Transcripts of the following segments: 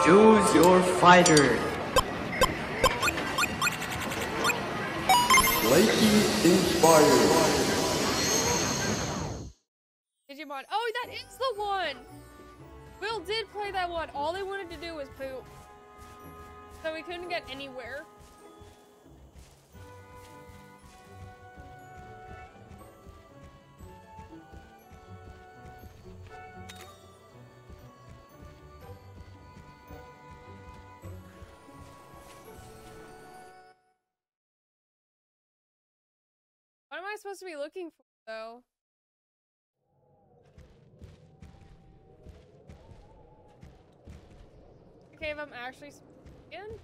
Choose your fighter. Lightning inspired. Digimon. Oh, that is the one! Will did play that one. All they wanted to do was poop. So we couldn't get anywhere. What am I supposed to be looking for, though? Okay, if I'm actually speaking.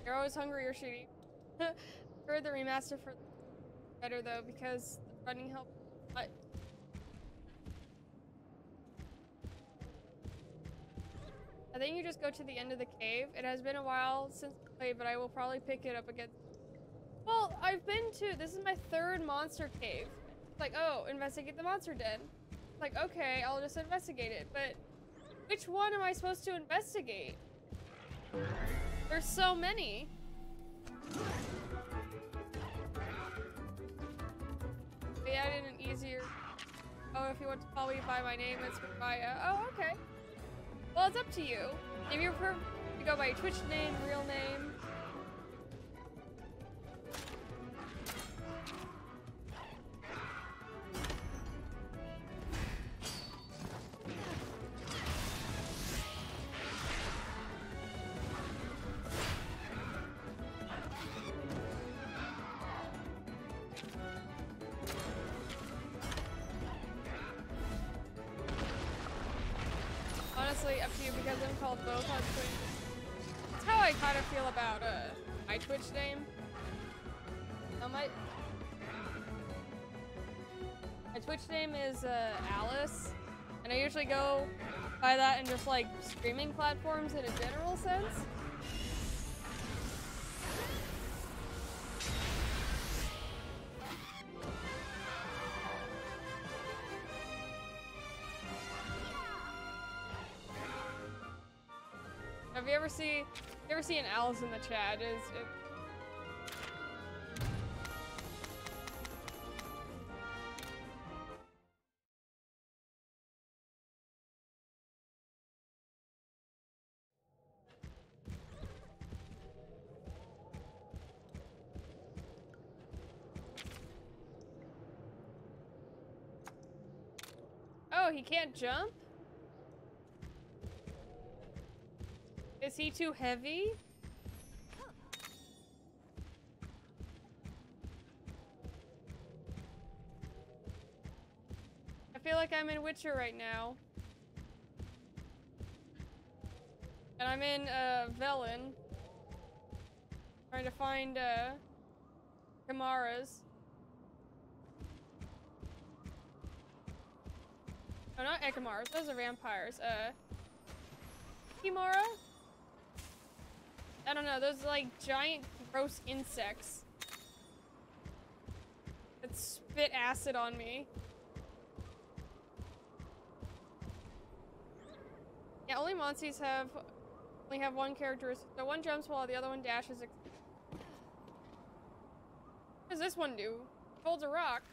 You're always hungry or shooting. Heard the remaster for better though because the running help. I think you just go to the end of the cave. It has been a while since I played, but I will probably pick it up again. Well, I've been to. This is my third monster cave. It's like, oh, investigate the monster den. It's like, okay, I'll just investigate it. But which one am I supposed to investigate? There's so many. They added an easier. Oh, if you want to follow me by my name, it's Maya. Oh, okay. Well, it's up to you. If you prefer to go by your Twitch name, real name. Honestly, up to you because I'm called both on Twitch. That's how I kind of feel about my Twitch name. My Twitch name is Alice, and I usually go by that in just like streaming platforms in a general sense. Have you ever seen Alice in the chat? Oh, he can't jump? Is he too heavy? I feel like I'm in Witcher right now. And I'm in Velen. Trying to find Kamaras. Oh, not Ekamaras, those are vampires. Kimara? I don't know, those are like giant gross insects that spit acid on me. Yeah, only Monsters only have one characteristic. So one jumps while the other one dashes. What does this one do? Holds a rock.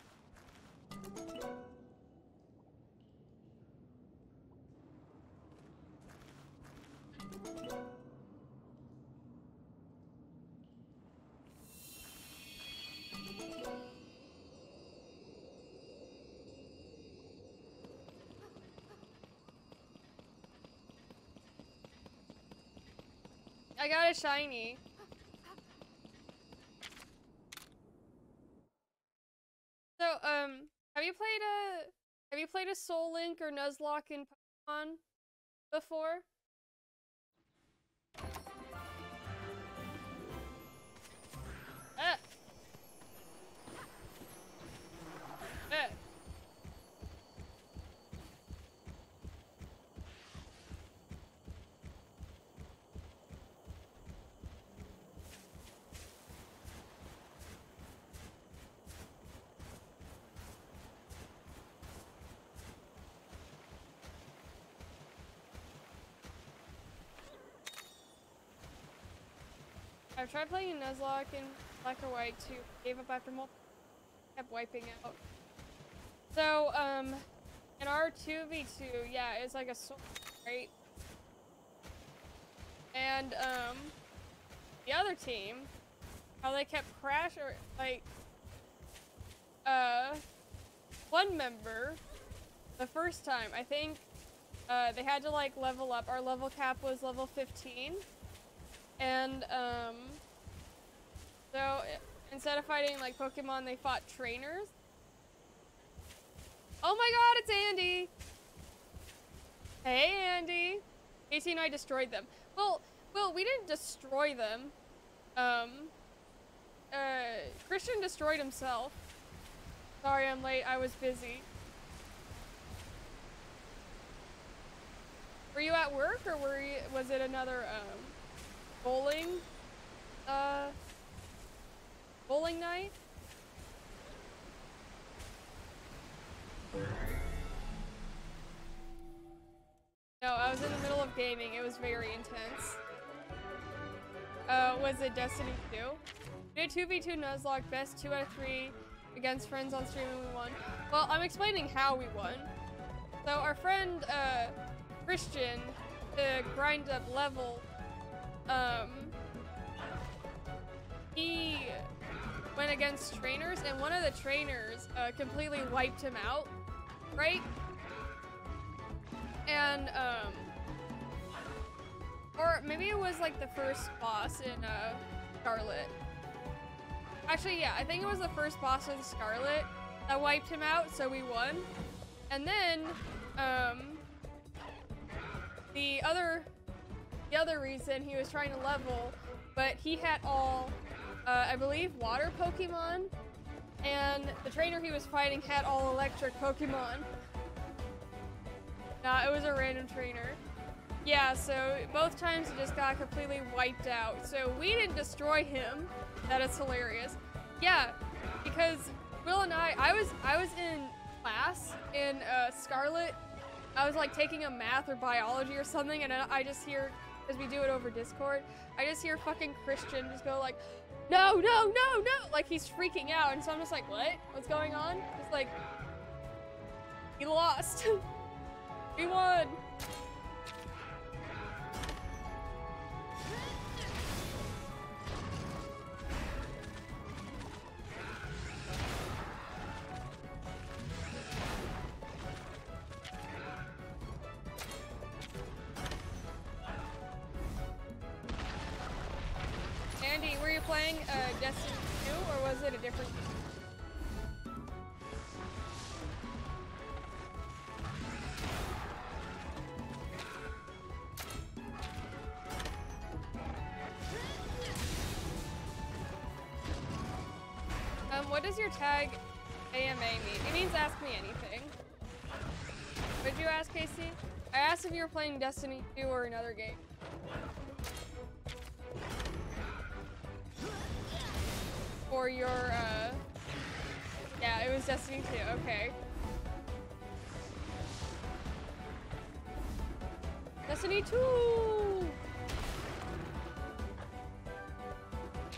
I got a shiny. So, have you played a Soul Link or Nuzlocke in Pokemon before? I've tried playing Nuzlocke in Black or White too. Gave up after multiple. Kept wiping out. So, in our 2v2, yeah, it's like a sword, right? And, the other team, how they kept like, one member, the first time, I think, they had to, like, level up. Our level cap was level 15. And, so, instead of fighting, like, Pokemon, they fought trainers. Oh my god, it's Andy! Hey, Andy! Casey and I destroyed them. Well, we didn't destroy them. Christian destroyed himself. Sorry, I'm late. I was busy. Were you at work, or was it another, bowling night? No, I was in the middle of gaming. It was very intense. Was it Destiny 2? We did 2v2 Nuzlocke, best 2 out of 3 against friends on stream, and we won. Well, I'm explaining how we won. So our friend, Christian, to grind up level, he went against trainers, and one of the trainers, completely wiped him out, right? And, or maybe it was like the first boss in, Scarlet. Actually, yeah, I think it was the first boss in Scarlet that wiped him out, so we won. And then, the other reason he was trying to level, but he had all, I believe, water Pokemon, and the trainer he was fighting had all electric Pokemon. Nah, it was a random trainer. Yeah, so both times he just got completely wiped out. So we didn't destroy him. That is hilarious. Yeah, because Will and I was in class in Scarlet. I was like taking a math or biology or something, and I just hear, because we do it over Discord, I just hear fucking Christian just go like, no, no, no, no, like he's freaking out, and so I'm just like, what? What's going on? Just like, he lost. We won. Andy, were you playing Destiny 2, or was it a different game? What does your tag AMA mean? It means ask me anything. What did you ask, Casey? I asked if you were playing Destiny 2 or another game. For your, yeah, it was Destiny 2, okay. Destiny 2!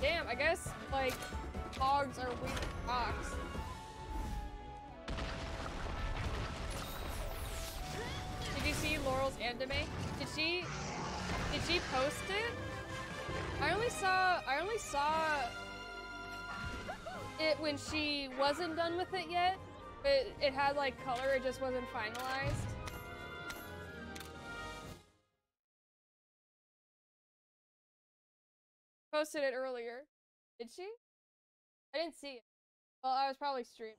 Damn, I guess, like, hogs are weak rocks. Did you see Laurel's anime? Did she post it? I only saw it when she wasn't done with it yet, but it had like color, it just wasn't finalized. Posted it earlier. Did she? I didn't see it. Well, I was probably streaming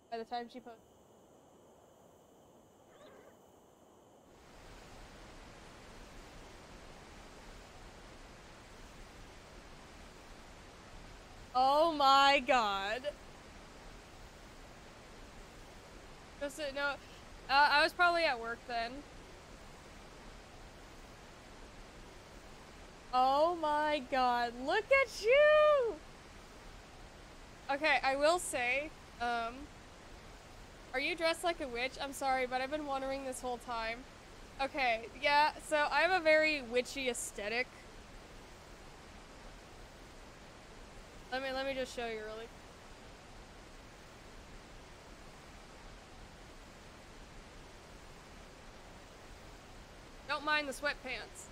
by the time she posted. Oh my god. No, I was probably at work then. Oh my god, look at you! Okay, I will say, are you dressed like a witch? I'm sorry, but I've been wondering this whole time. Okay, yeah, so I have a very witchy aesthetic. Let me just show you really. Don't mind the sweatpants.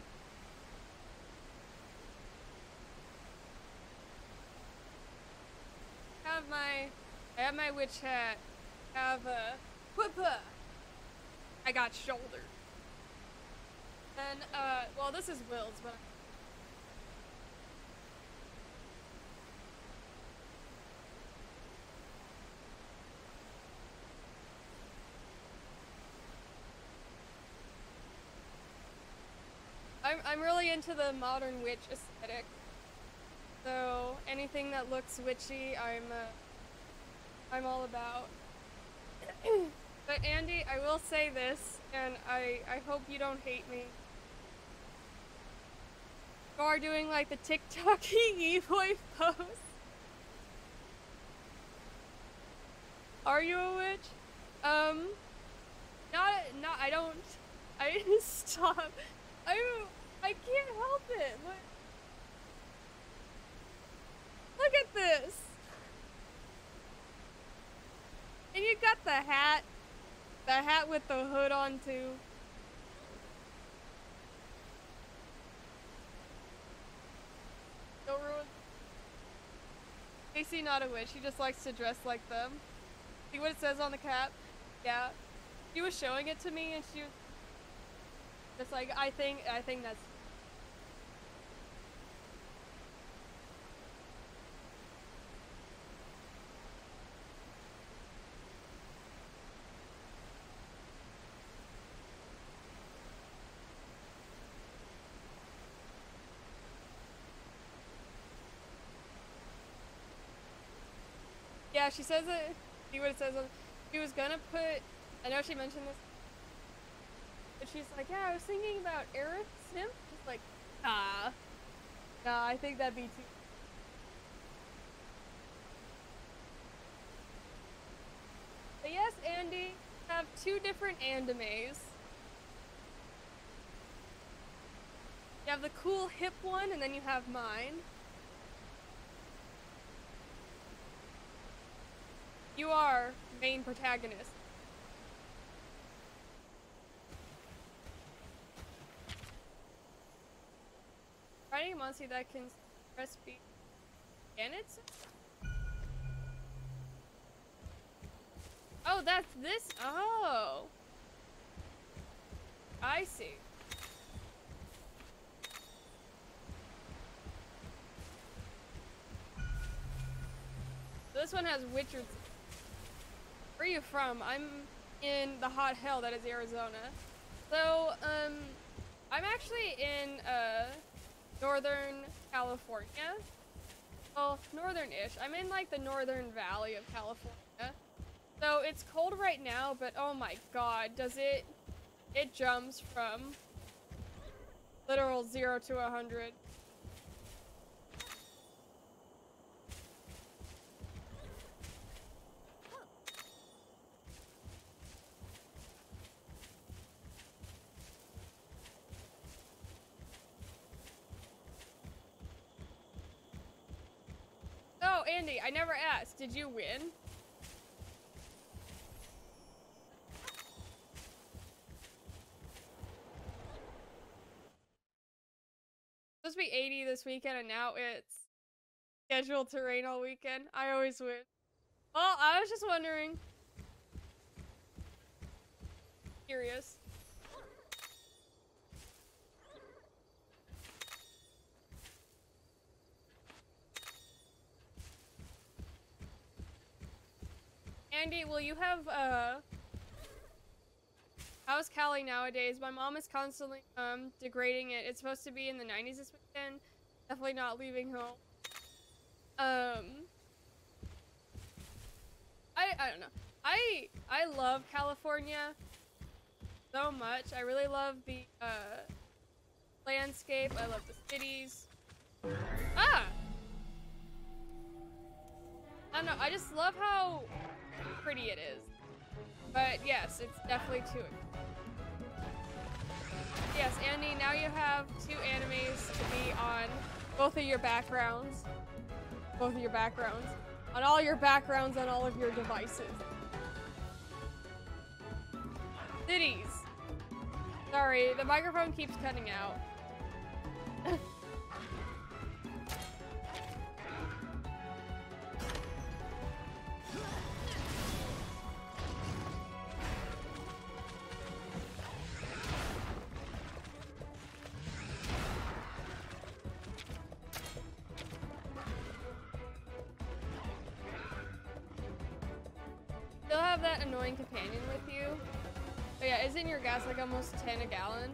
I have my witch hat. Have a whippa. I got shoulder. Then well, this is Will's, but I'm really into the modern witch aesthetic. So anything that looks witchy, I'm all about. But Andy, I will say this, and I hope you don't hate me. You are doing like the TikTok-y e-boy pose. Are you a witch? I didn't stop. I can't help it. Look at this. And you got the hat with the hood on too. Don't ruin. Casey not a witch. She just likes to dress like them. See what it says on the cap? Yeah. She was showing it to me, and she was just like, I think that's. Yeah, she says it. See what it says on. She was gonna put. I know she mentioned this, but she's like, yeah, I was thinking about Eric Simp. Just like, nah, I think that'd be too. But yes, Andy, have two different animes. You have the cool hip one, and then you have mine. You are main protagonist. Finding a monster that can press B. Can it? Oh, that's this. Oh. I see. This one has Witcher. Where are you from? I'm in the hot hell that is Arizona. So, I'm actually in, Northern California. Well, northern-ish. I'm in, like, the northern valley of California. So, it's cold right now, but oh my god, it jumps from literal 0 to 100. Oh, Andy, I never asked. Did you win? It's supposed to be 80 this weekend, and now it's scheduled to rain all weekend. I always win. Well, I was just wondering. Curious. Andy, will you have, how's Cali nowadays? My mom is constantly, degrading it. It's supposed to be in the 90s this weekend. Definitely not leaving home. I don't know. I love California so much. I really love the, landscape. I love the cities. Ah! I don't know. I just love how pretty it is. But yes, it's definitely too. Yes, Andy, now you have two animes to be on both of your backgrounds. Both of your backgrounds. On all your backgrounds on all of your devices. Cities. Sorry, the microphone keeps cutting out. Still have that annoying companion with you. But yeah, isn't your gas like almost 10 a gallon?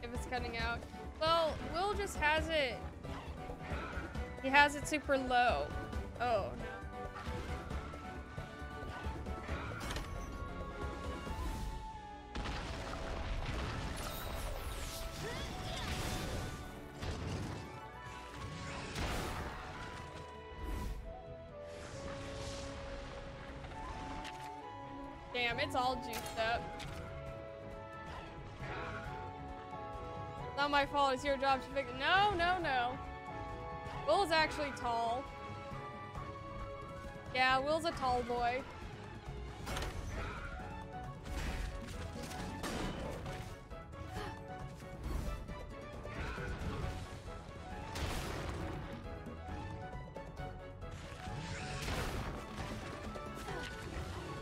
If it's cutting out. Well, Will just has it. He has it super low. Oh, no. Damn, it's all juiced up. Not my fault, it's your job to fix it. No, no, no. Will's actually tall. Yeah, Will's a tall boy.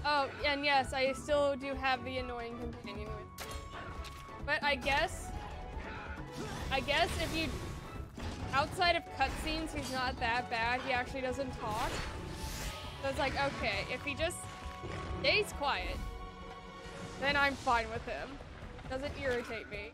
Oh, and yes, I still do have the annoying companion with me. But I guess if you, outside of cutscenes, he's not that bad. He actually doesn't talk. So it's like, okay, if he just stays quiet, then I'm fine with him. Doesn't irritate me.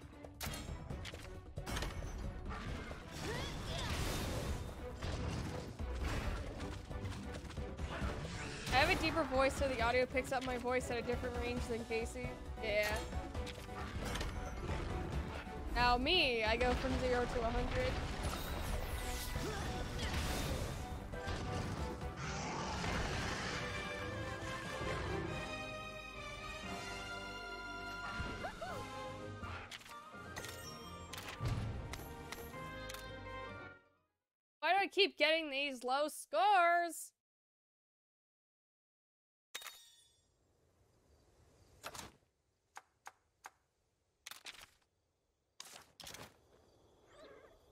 I have a deeper voice so the audio picks up my voice at a different range than Casey. Yeah. Now me, I go from 0 to 100. Why do I keep getting these low scores?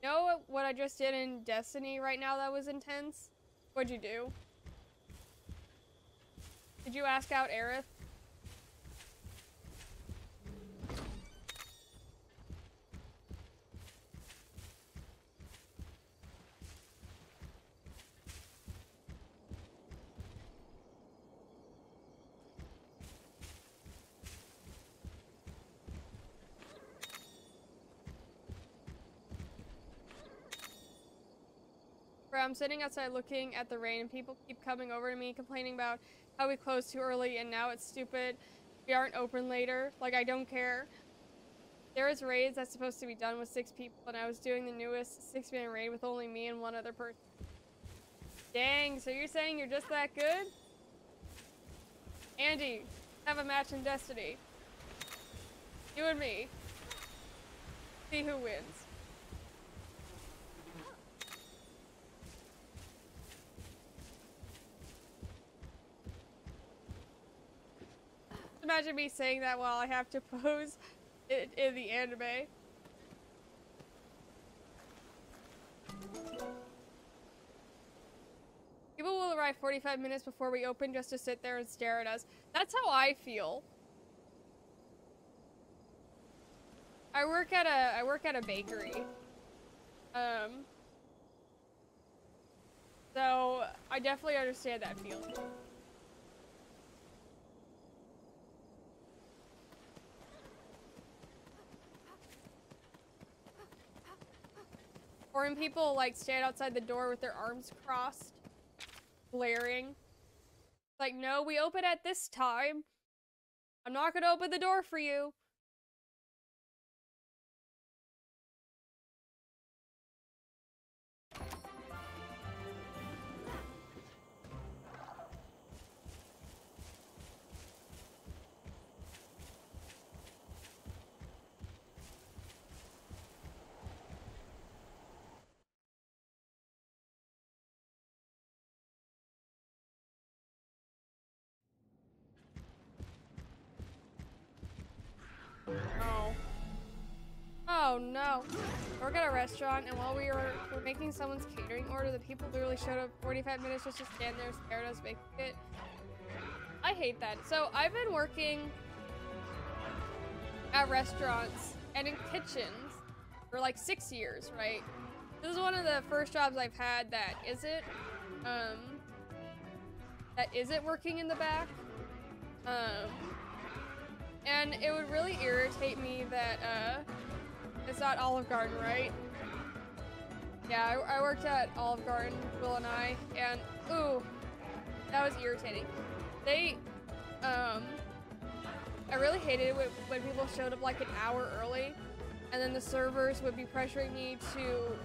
You know what I just did in Destiny right now that was intense? What'd you do? Did you ask out Aerith? I'm sitting outside looking at the rain and people keep coming over to me complaining about how we closed too early and now it's stupid. We aren't open later. Like, I don't care. There is raids that's supposed to be done with 6 people and I was doing the newest 6-man raid with only me and one other person. Dang, so you're saying you're just that good? Andy, have a match in Destiny. You and me. See who wins. Imagine me saying that while I have to pose in the anime. People will arrive 45 minutes before we open just to sit there and stare at us. That's how I feel. I work at a bakery. So I definitely understand that feeling. Or when people like stand outside the door with their arms crossed, glaring. Like, no, we open at this time. I'm not gonna open the door for you. Oh no. I work at a restaurant, and while we were making someone's catering order, the people literally showed up 45 minutes just to stand there and stare at us making it. I hate that. So I've been working at restaurants and in kitchens for like 6 years, right? This is one of the first jobs I've had that isn't working in the back. And it would really irritate me that it's not Olive Garden, right? Yeah, I worked at Olive Garden, Will and I, and ooh, that was irritating. I really hated it when people showed up like an hour early, and then the servers would be pressuring me to,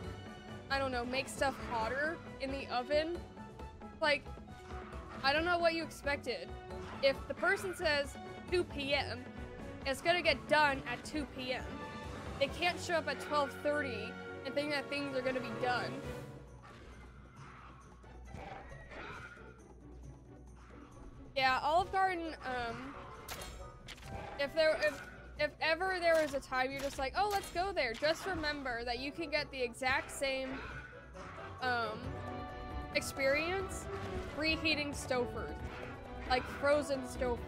I don't know, make stuff hotter in the oven. Like, I don't know what you expected. If the person says 2 p.m., it's gonna get done at 2 p.m. They can't show up at 12:30 and think that things are gonna be done. Yeah, Olive Garden, if ever there was a time you're just like, oh, let's go there, just remember that you can get the exact same, experience reheating Stofers. Like frozen Stofers.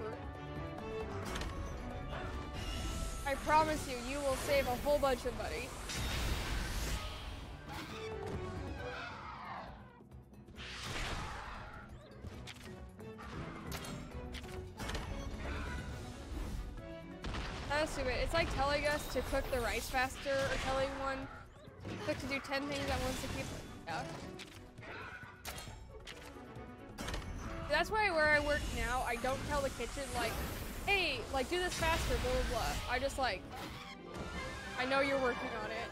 I promise you, you will save a whole bunch of money. That's stupid. It's like telling us to cook the rice faster, or telling one cook to do 10 things at once to keep. Yeah. That's why where I work now, I don't tell the kitchen like, hey, like do this faster, blah blah blah. I just like, I know you're working on it.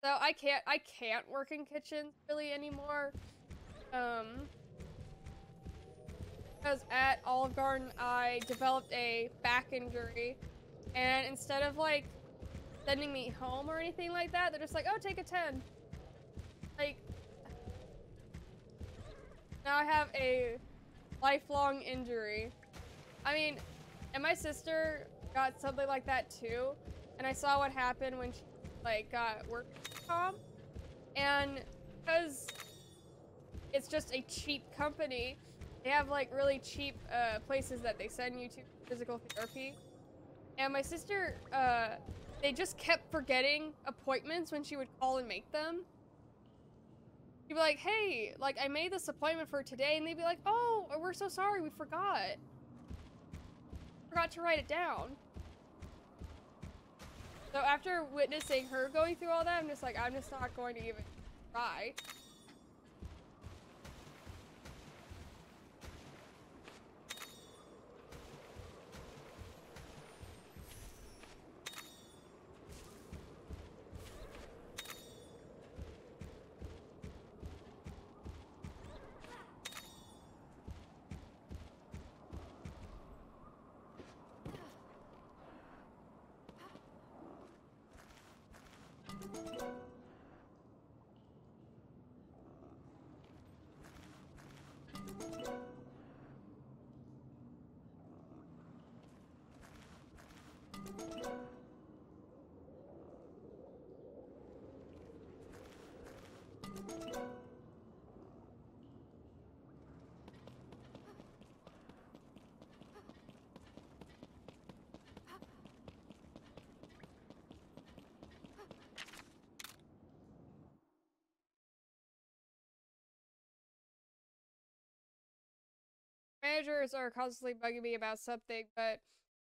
So I can't work in kitchens really anymore. Because at Olive Garden, I developed a back injury, and instead of like sending me home or anything like that, they're just like, oh, take a 10. Like, now I have a lifelong injury. I mean, and my sister got something like that too, and I saw what happened when she like got work comp, and because it's just a cheap company, they have like really cheap places that they send you to physical therapy. And my sister, they just kept forgetting appointments when she would call and make them. She'd be like, hey, like I made this appointment for today, and they'd be like, oh, we're so sorry, we forgot. Forgot to write it down. So after witnessing her going through all that, I'm just like, I'm just not going to even try. Managers are constantly bugging me about something, but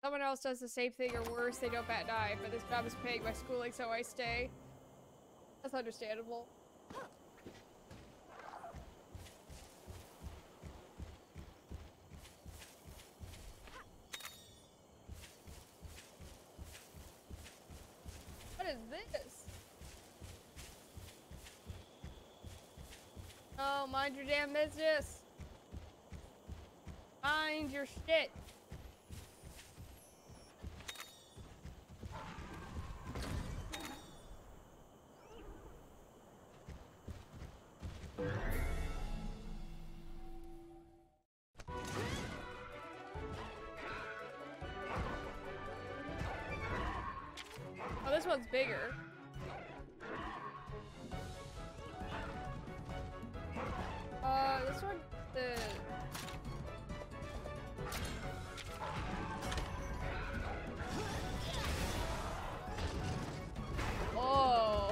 someone else does the same thing or worse, they don't bat an eye. But this job is paying my schooling, so I stay. That's understandable. What is this? Oh, mind your damn business. Mind your shit. this one's bigger. This one, the... Oh.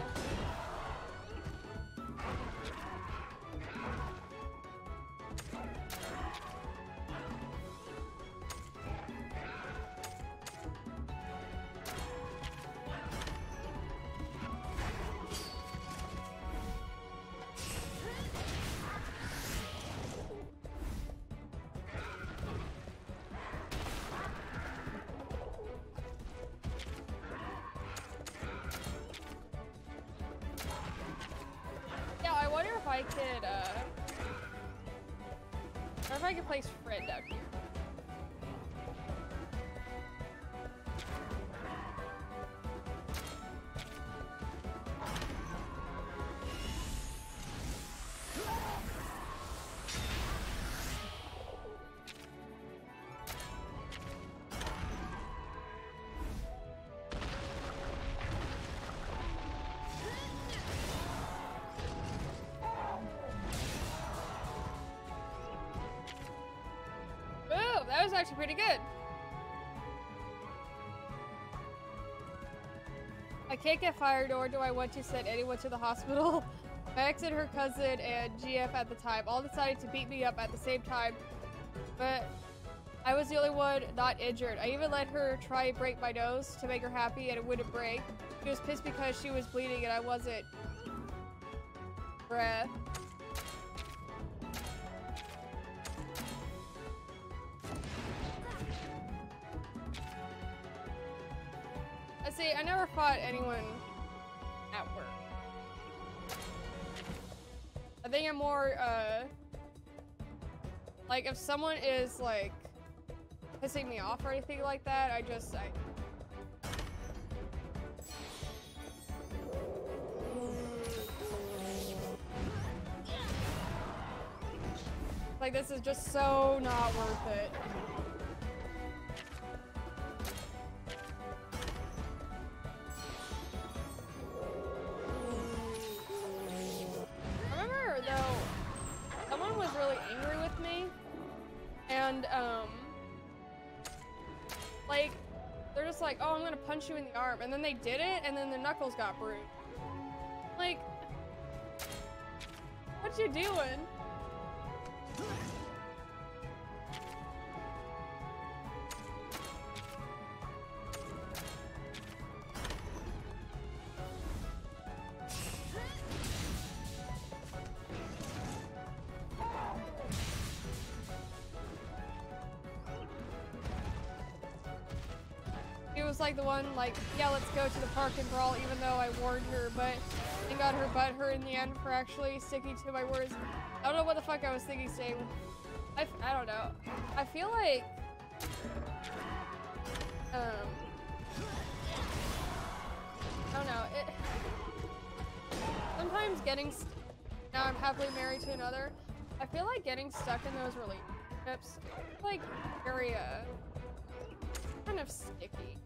Yeah, I wonder if I could, or if I could place Fred down here. Ooh, that was actually pretty good. I can't get fired, or do I want to send anyone to the hospital? My ex and her cousin and GF at the time all decided to beat me up at the same time, but I was the only one not injured. I even let her try and break my nose to make her happy, and it wouldn't break. She was pissed because she was bleeding and I wasn't. Bruh. See, I never fought anyone at work. I think I'm more, like, if someone is, like, pissing me off or anything like that, like, this is just so not worth it. Someone was really angry with me, and like, they're just like, oh, I'm gonna punch you in the arm, and then they did it, and then their knuckles got bruised. Like, what you doing? Was like the one like, yeah, let's go to the park and brawl, even though I warned her, but and got her butt hurt in the end for actually sticking to my words. I don't know what the fuck I was thinking saying. I don't know. I feel like I don't know, sometimes now I'm happily married to another. I feel like getting stuck in those relationships, like, very kind of sticky.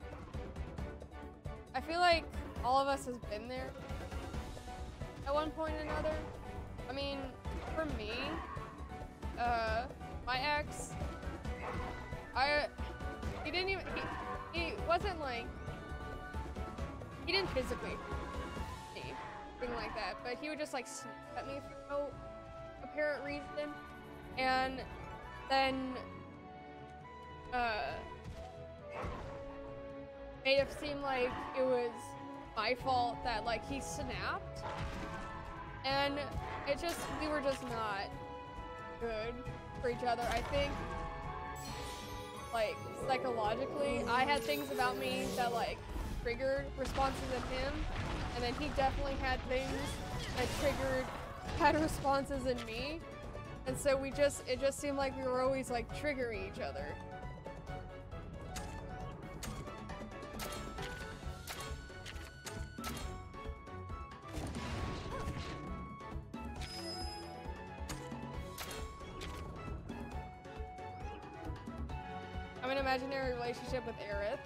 I feel like all of us has been there at one point or another. I mean, for me, my ex, he wasn't like, he didn't physically me, anything like that, but he would just like snap at me for no apparent reason, and then, made it seem like it was my fault that like he snapped, and we were just not good for each other. I think like psychologically I had things about me that like triggered responses in him, and then he definitely had things that had responses in me, and so it just seemed like we were always like triggering each other. I'm in an imaginary relationship with Aerith.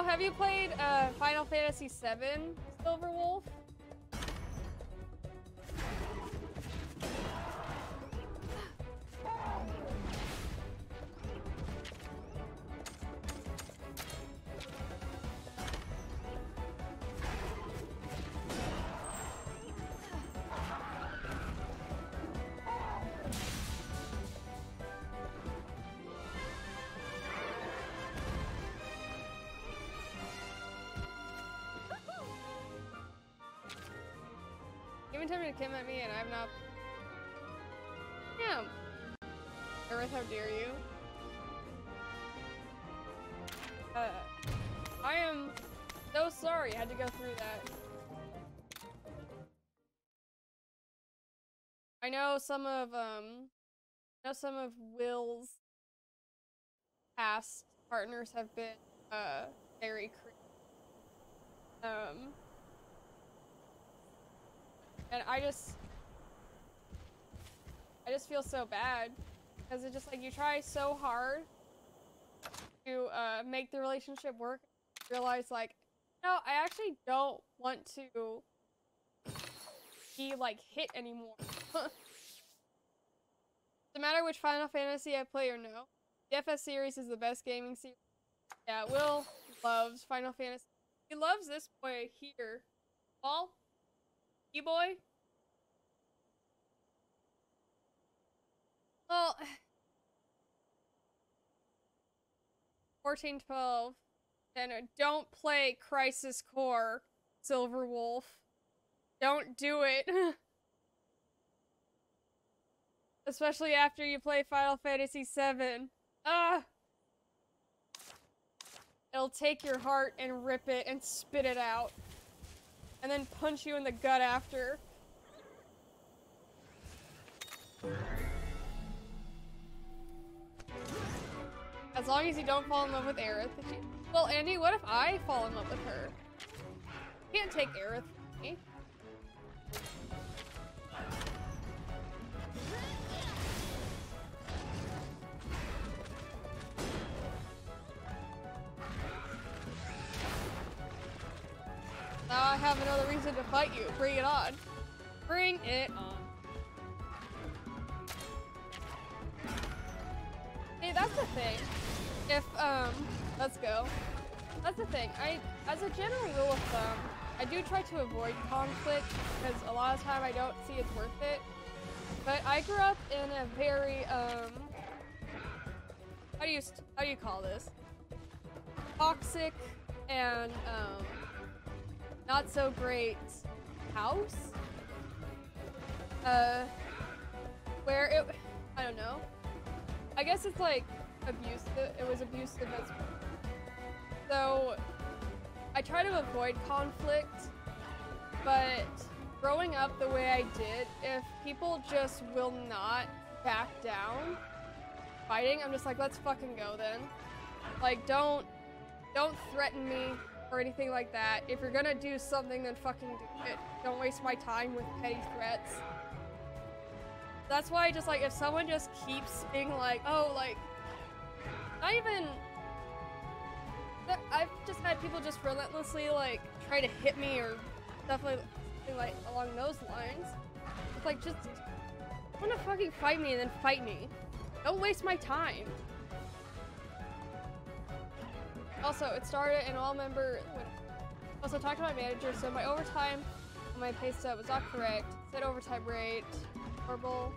have you played Final Fantasy VII Silver Wolf? Even attempting to come at me and I'm not. Damn. Earth, how dare you? I am so sorry I had to go through that. I know some of Will's past partners have been very creepy. And I just feel so bad because it's just like you try so hard to make the relationship work, realize like, no, I actually don't want to be like hit anymore. No matter which Final Fantasy I play or no, the FS series is the best gaming series. Yeah, Will loves Final Fantasy. He loves this boy here. Paul? E-boy? Well, 1412. And don't play Crisis Core, Silver Wolf. Don't do it. Especially after you play Final Fantasy VII. Ah! It'll take your heart and rip it and spit it out. And then punch you in the gut after. As long as you don't fall in love with Aerith. Well, Andy, what if I fall in love with her? You can't take Aerith from me. Now I have another reason to fight you. Bring it on. Bring it on. Hey, that's the thing. If, let's go. That's the thing. As a general rule of thumb, I do try to avoid conflict because a lot of time I don't see it's worth it. But I grew up in a very, how do you call this? Toxic and, not so great house? Where it, I don't know. I guess it's like abusive, it was abusive as well. So, I try to avoid conflict, but growing up the way I did, if people just will not back down fighting, I'm just like, let's fucking go then. Like, don't threaten me or anything like that. If you're gonna do something, then fucking do it. Don't waste my time with petty threats. That's why just like, if someone just keeps being like, oh, like, not even, I've just had people just relentlessly like try to hit me or stuff like along those lines. It's like, just wanna fucking fight me and then fight me. Don't waste my time. Also, it started an all-member. Also, talked to my manager, so my overtime on my pay stub was not correct. Said overtime rate horrible.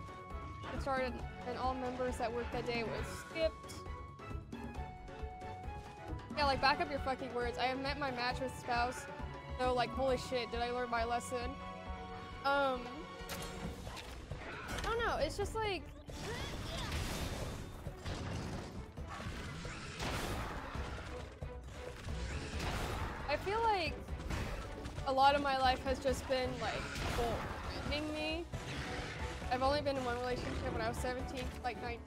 It started, and all members that worked that day was skipped. Yeah, like, back up your fucking words. I have met my match with spouse, so like, holy shit, did I learn my lesson? I don't know. It's just like. I feel like a lot of my life has just been like threatening me. I've only been in one relationship when I was 17, like 19.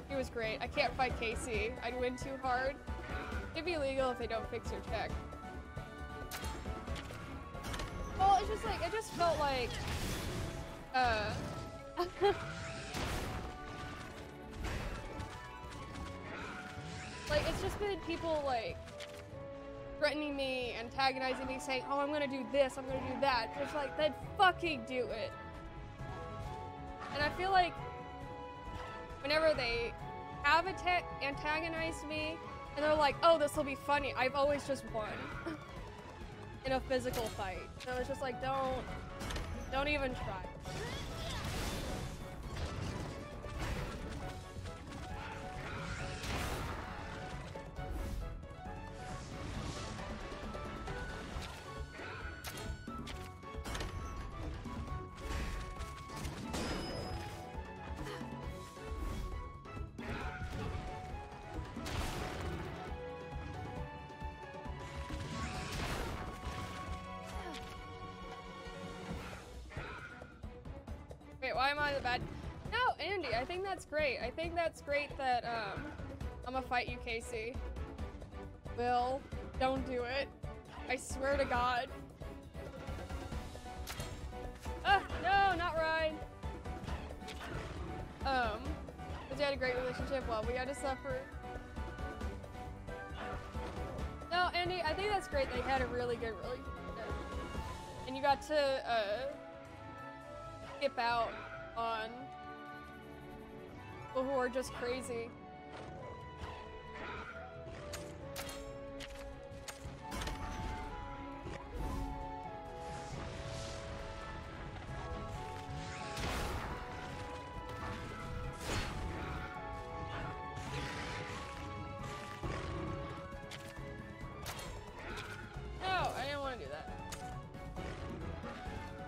It was great. I can't fight Casey. I'd win too hard. It'd be illegal if they don't fix your check. Well, it's just like, it just felt like, like, it's just been people like threatening me, antagonizing me, saying, oh, I'm gonna do this, I'm gonna do that. It's like, then fucking do it. And I feel like whenever they have antagonized me, and they're like, oh, this will be funny, I've always just won in a physical fight. So it's just like, don't even try. Wait, why am I the bad? No, Andy, I think that's great. I think that's great that, I'm gonna fight you, Casey. Will, don't do it. I swear to God. No, not Ryan. Because we had a great relationship. Well, we had to suffer. No, Andy, I think that's great. They had a really good relationship. And you got to, skip out on people who are just crazy. No, I didn't want to do that.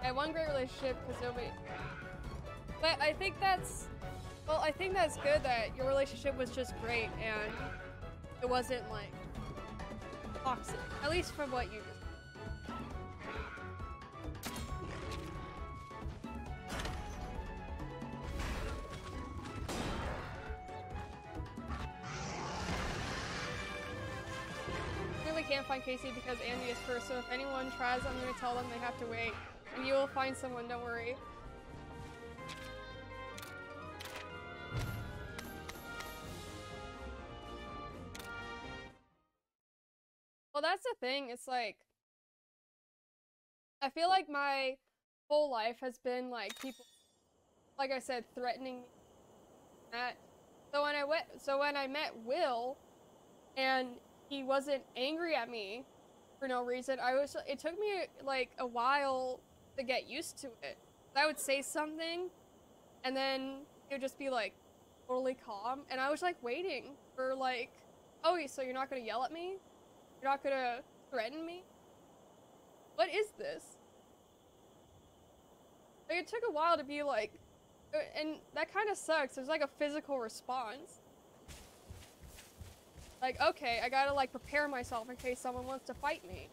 I had one great relationship because nobody... But I think that's... Well, I think that's good that your relationship was just great and it wasn't, like, toxic. At least from what you just... Really can't find Casey because Andy is first, so if anyone tries, I'm gonna tell them they have to wait. And you will find someone, don't worry. Well, that's the thing, it's like, I feel like my whole life has been like people, like I said, threatening me. That. So when I met Will, and he wasn't angry at me for no reason, it took me like a while to get used to it. I would say something, and then he would just be like totally calm, and I was like waiting for like, oh, so you're not gonna yell at me? You're not gonna threaten me? What is this? Like, it took a while to be like, and that kind of sucks. There's like a physical response. Like, okay, I gotta like prepare myself in case someone wants to fight me.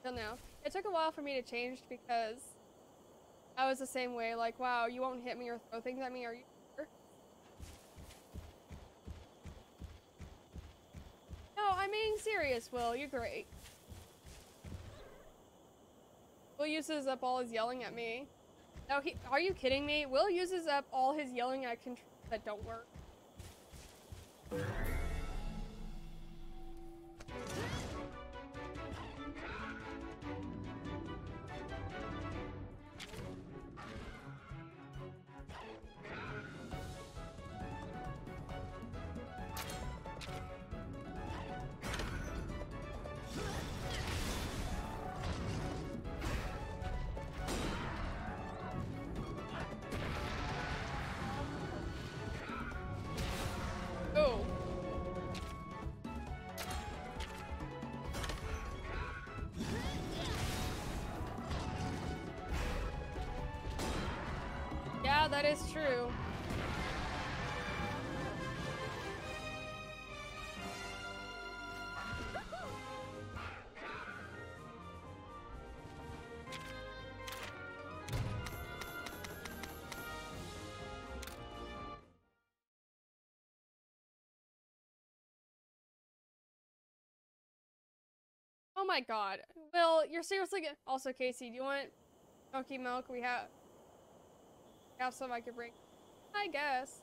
Till now. It took a while for me to change because I was the same way, like, wow, you won't hit me or throw things at me, are you sure? No, I'm being serious, Will, you're great. Will uses up all his yelling at me. No, are you kidding me? Will uses up all his yelling at controls that don't work. Oh. Yeah, that is true. Oh my god. Will, you're seriously gonna... Also, Casey, do you want chunky milk? We have some I could bring. I guess.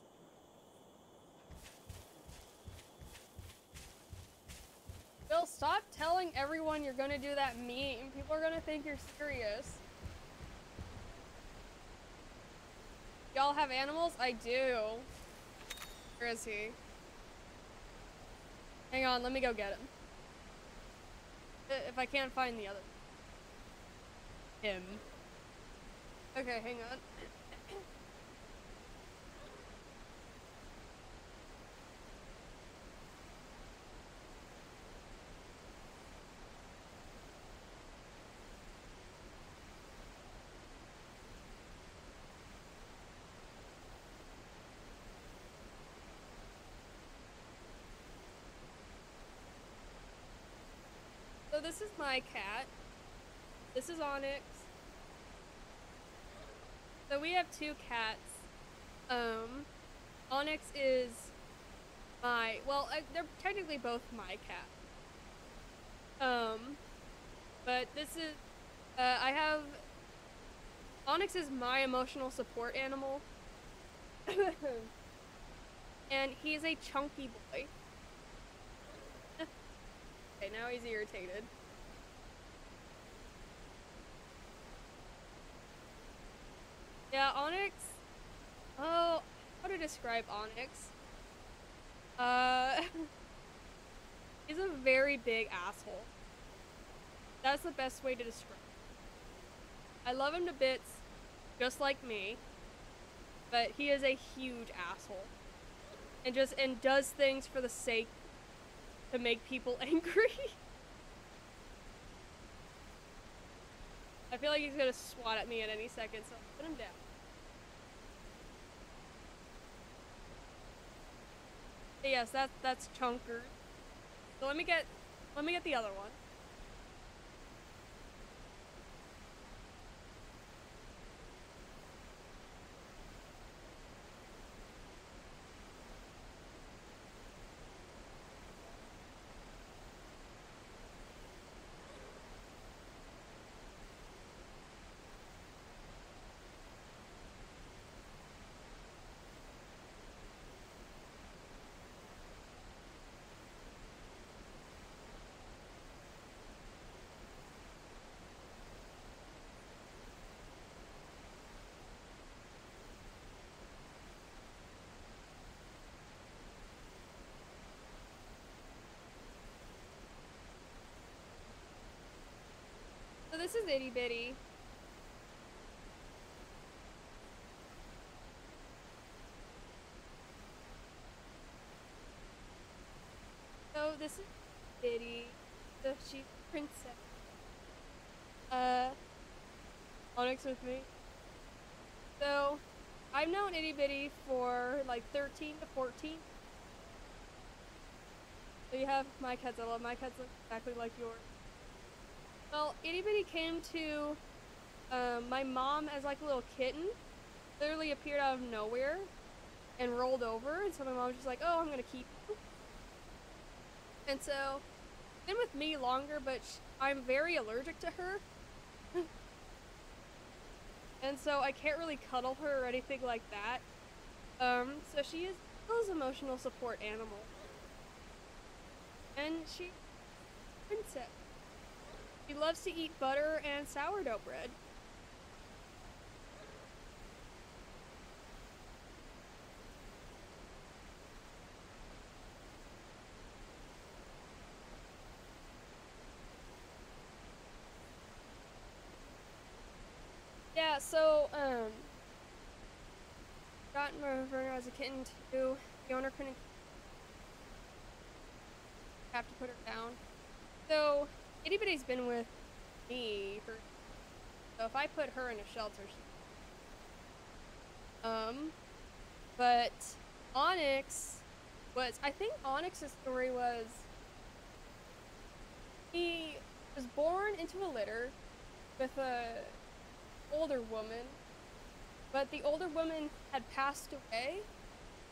Will, stop telling everyone you're gonna do that meme. People are gonna think you're serious. Y'all have animals? I do. Where is he? Hang on, let me go get him. If I can't find the other. Him. Okay, hang on. So this is my cat. This is Onyx. So we have two cats. Onyx is well, they're technically both my cat. But this is, I have, Onyx is my emotional support animal. And he's a chunky boy. Okay, now he's irritated. Yeah, Onyx. Oh, how to describe Onyx? He's a very big asshole. That's the best way to describe it. I love him to bits, just like me, but he is a huge asshole. And does things for the sake to make people angry. I feel like he's gonna swat at me at any second, so put him down. But yes, that's Chunker. So let me get the other one. So this is Itty Bitty. So this is Bitty. So she's princess. Onyx with me. So I've known Itty Bitty for like 13 to 14. So you have my cats. I love my cats look exactly like yours. Well, Itty Bitty came to my mom as like a little kitten. Literally appeared out of nowhere and rolled over, and so my mom was just like, oh, I'm gonna keep you. And so, been with me longer, but I'm very allergic to her. And so I can't really cuddle her or anything like that. So she is Bill's emotional support animal. And she's a princess. She loves to eat butter and sourdough bread. Yeah, so, got Verna as a kitten too. The owner couldn't have to put her down. So, Itty Bitty's been with me for, so if I put her in a shelter, but Onyx was, I think Onyx's story was, he was born into a litter with a older woman, but the older woman had passed away,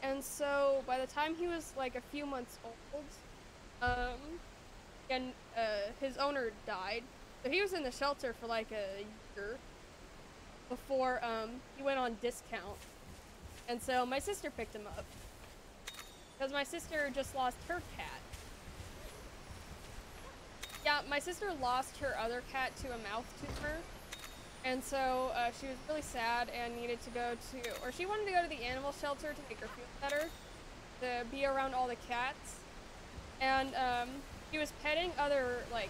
and so by the time he was like a few months old, and his owner died. So he was in the shelter for like a year before he went on discount. And so my sister picked him up. Because my sister just lost her cat. Yeah, my sister lost her other cat to a mouth tumor. And so she was really sad and needed to go to, or she wanted to go to the animal shelter to make her feel better, to be around all the cats. And he was petting other, like,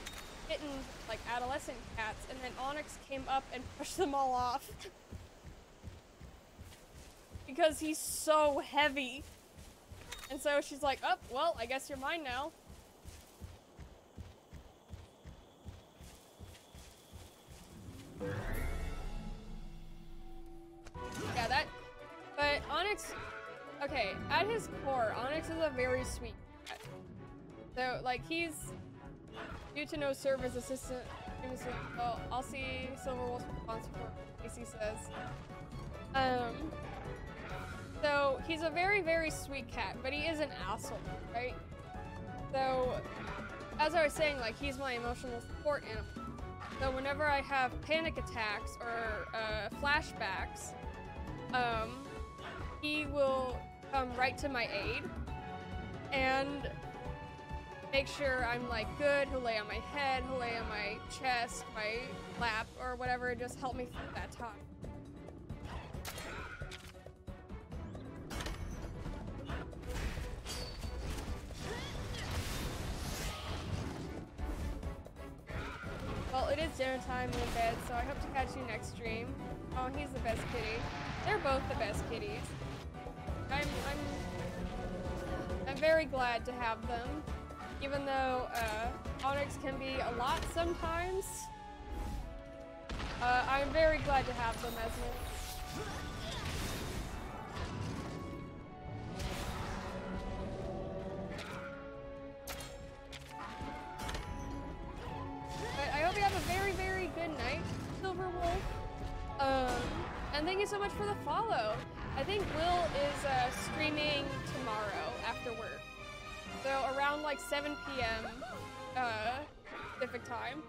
kitten, like, adolescent cats, and then Onyx came up and pushed them all off. Because he's so heavy. And so she's like, oh, well, I guess you're mine now. Yeah, that, but Onyx, okay, at his core, Onyx is a very sweet cat. So, like, he's due to no service assistant. Well, I'll see Silverwolf's response for Casey says. So he's a very, very sweet cat, but he is an asshole, right? So, as I was saying, like, he's my emotional support animal. So whenever I have panic attacks or flashbacks, he will come right to my aid and make sure I'm like good. He'll lay on my head, he'll lay on my chest, my lap, or whatever, just help me through that time. Well, it is dinner time in bed, so I hope to catch you next stream. Oh, he's the best kitty. They're both the best kitties. I'm very glad to have them, even though Onyx can be a lot sometimes. I'm very glad to have them as well. But I hope you have a very, very good night, Silverwolf. And thank you so much for the follow. I think Will is streaming tomorrow after work. So around like 7 p.m. Pacific time.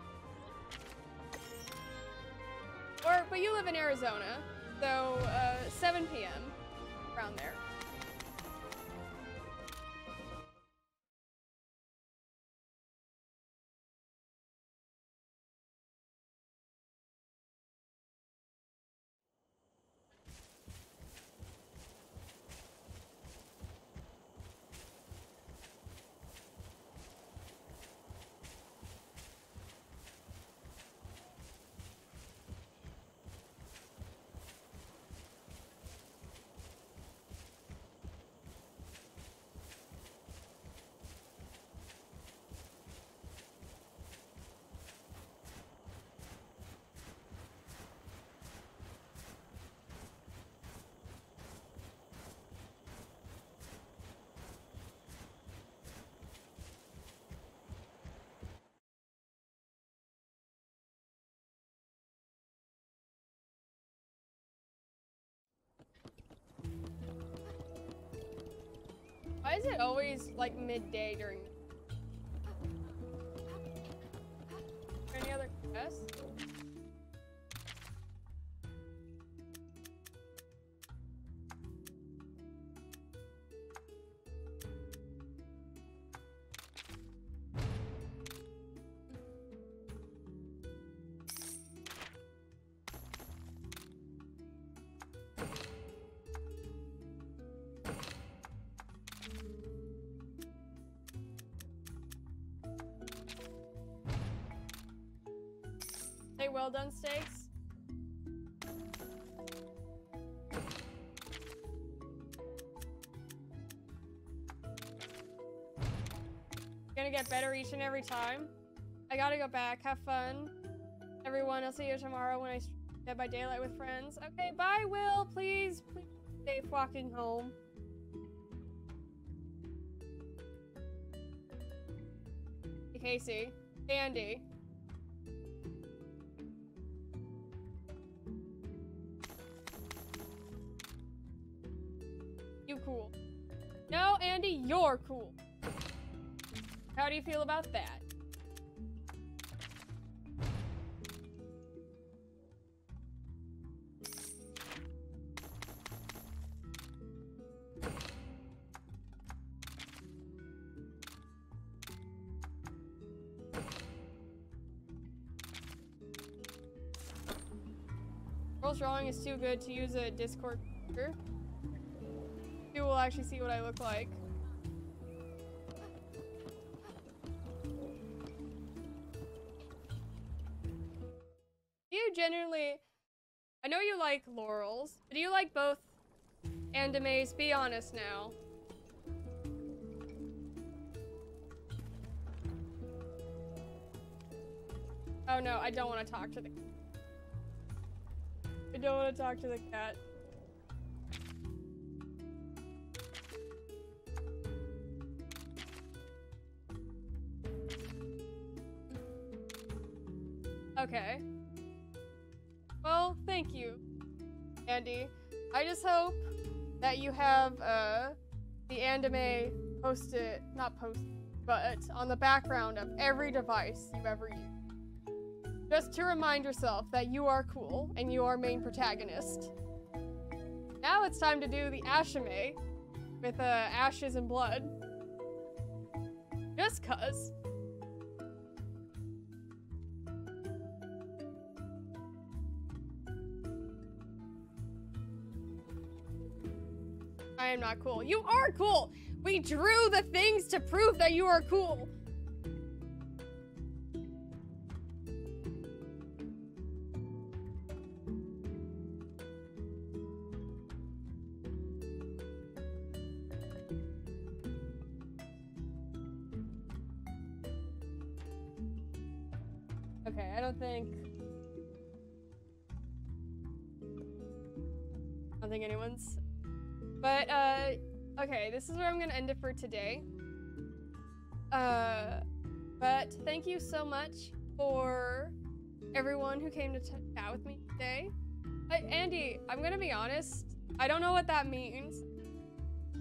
But you live in Arizona, so 7 p.m. around there. Why is it always like midday during? Any other quests? Say well done, steaks. Gonna get better each and every time. I gotta go back. Have fun. Everyone, I'll see you tomorrow when I stream Dead by Daylight with friends. Okay, bye, Will. Please safe walking home. Hey, Casey. Hey, Andy. You cool. No, Andy, you're cool. How do you feel about that? drawing is too good to use a Discord picture. You will actually see what I look like. You genuinely... I know you like Laurels, but do you like both animes? Be honest now. Oh no, I don't want to talk to the... I don't want to talk to the cat. Okay. Well, thank you, Andy. I just hope that you have the anime posted, not posted, but on the background of every device you've ever used. Just to remind yourself that you are cool and you are main protagonist. Now it's time to do the Ashime with ashes and blood. Just cuz. I am not cool. You are cool! We drew the things to prove that you are cool! Okay, I don't think anyone's... But, okay, this is where I'm gonna end it for today. But thank you so much for everyone who came to chat with me today. Andy, I'm gonna be honest, I don't know what that means.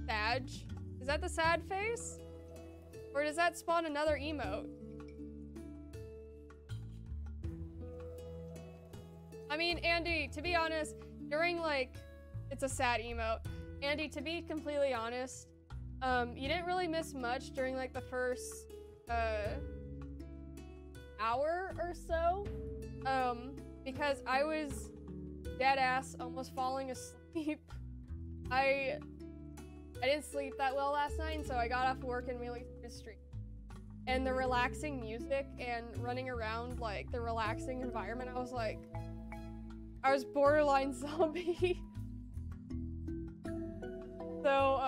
Sag? Is that the sad face? Or does that spawn another emote? I mean, Andy, to be honest, during, like, it's a sad emote. Andy, to be completely honest, you didn't really miss much during, like, the first, hour or so, because I was dead-ass almost falling asleep. I didn't sleep that well last night, and so I got off work and really started streaming. And the relaxing music and running around, like, the relaxing environment, I was borderline zombie. So,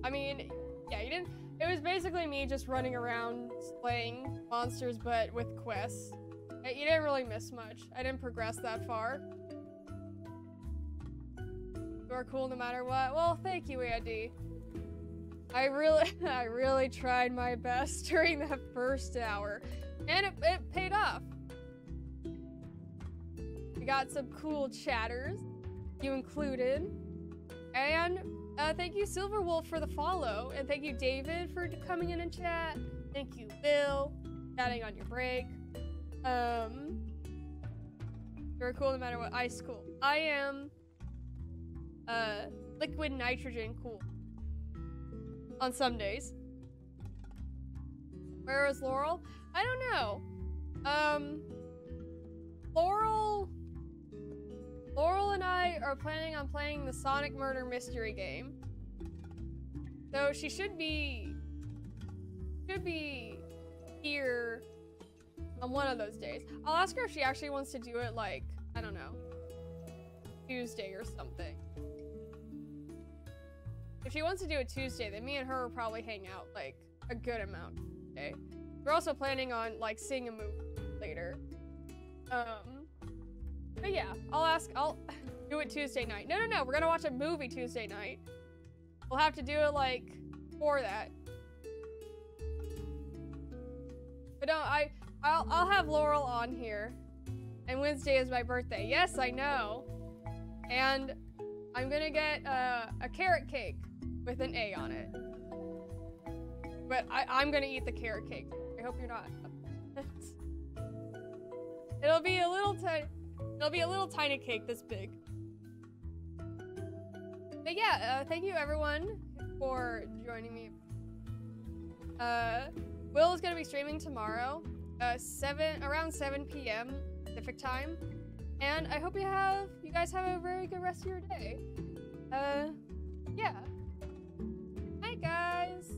I mean, yeah, you didn't... It was basically me just running around slaying monsters, but with quests. You didn't really miss much. I didn't progress that far. You are cool no matter what. Well, thank you, Andy. I really tried my best during that first hour. And it paid off. We got some cool chatters. You included. And thank you, Silverwolf, for the follow. And thank you, David, for coming in and chat. Thank you, Bill, chatting on your break. You're cool no matter what. Ice cool. I am liquid nitrogen cool. On some days. Where is Laurel? I don't know. Laurel and I are planning on playing the Sonic Murder Mystery game. So she should be here on one of those days. I'll ask her if she actually wants to do it, like, I don't know, Tuesday or something. If she wants to do it Tuesday, then me and her will probably hang out, like, a good amount today. We're also planning on, like, seeing a movie later. But yeah, I'll do it Tuesday night. No, we're gonna watch a movie Tuesday night. We'll have to do it, like, for that. But no, I'll have Laurel on here. And Wednesday is my birthday. Yes, I know. And I'm gonna get a carrot cake with an A on it. But I'm gonna eat the carrot cake. I hope you're not. It'll be a little tiny cake this big. But yeah, thank you everyone for joining me. Will is gonna be streaming tomorrow, around 7 p.m. Pacific time. And I hope you guys have a very good rest of your day. Yeah. Bye, guys.